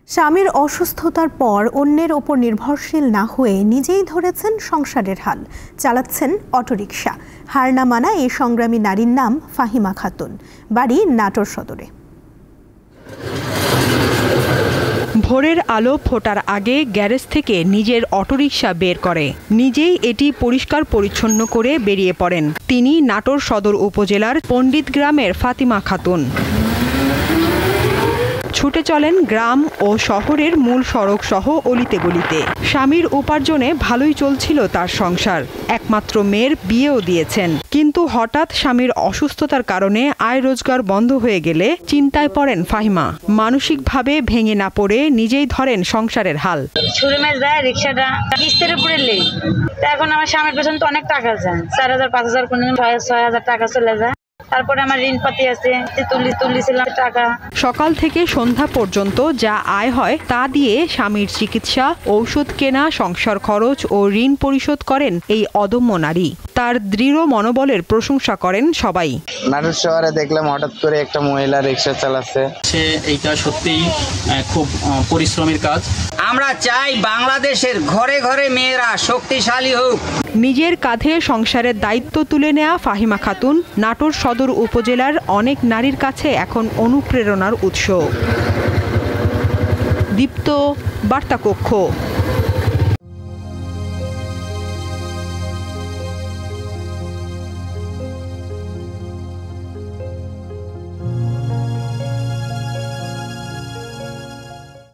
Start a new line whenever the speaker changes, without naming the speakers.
স্বামীর অসুস্থতার পর অন্যের ওপর নির্ভরশীল না হয়ে নিজেই ধরেছেন সংসারের হাল, চালাচ্ছেন অটোরিকশা। হার না মানা এই সংগ্রামী নারীর নাম ফাহিমা খাতুন, বাড়ি নাটোর সদরে।
ভোরের আলো ফোটার আগে গ্যারেজ থেকে নিজের অটোরিকশা বের করে নিজেই এটি পরিষ্কার পরিচ্ছন্ন করে বেরিয়ে পড়েন তিনি নাটোর সদর উপজেলার পণ্ডিত গ্রামের ফাতিমা খাতুন। ছুটে চলেন গ্রাম ও শহরের মূল সড়ক সহ অলিতে গলিতে। স্বামীর উপার্জনে ভালোই চলছিল তার সংসার, একমাত্র মেয়ের বিয়েও দিয়েছেন। কিন্তু হঠাৎ স্বামীর অসুস্থতার কারণে আয় রোজগার বন্ধ হয়ে গেলে চিন্তায় পড়েন ফাহিমা। মানসিকভাবে ভেঙে না পড়ে নিজেই ধরেন সংসারের হাল।
শোরুমে যায় রিক্সাটা কিস্তির উপরে লেই, এখন আমার স্বামীর পেছনে তো অনেক টাকা যায়, 4,000 5,000 কোন 6,000 টাকা চলে যায়। তারপরে আমার ঋণ পাতি আছে, তুলিছিলাম টাকা।
সকাল থেকে সন্ধ্যা পর্যন্ত যা আয় হয় তা দিয়ে স্বামীর চিকিৎসা, ঔষধ কেনা, সংসার খরচ ও ঋণ পরিশোধ করেন এই অদম্য নারী। তার দৃঢ় মনোবলের প্রশংসা করেন সবাই।
নাটোর শহরে দেখলাম হঠাৎ করে একটা মহিলা রিক্সা চালাচ্ছে।
এইটা সত্যিই খুব পরিশ্রমের কাজ।
আমরা চাই বাংলাদেশের ঘরে ঘরে মেয়েরা শক্তিশালী হোক।
নিজের কাঁধে সংসারের দায়িত্ব তুলে নেয়া ফাহিমা খাতুন নাটোর সদর উপজেলার অনেক নারীর কাছে এখন অনুপ্রেরণার উৎস। দীপ্ত, বার্তা কক্ষ।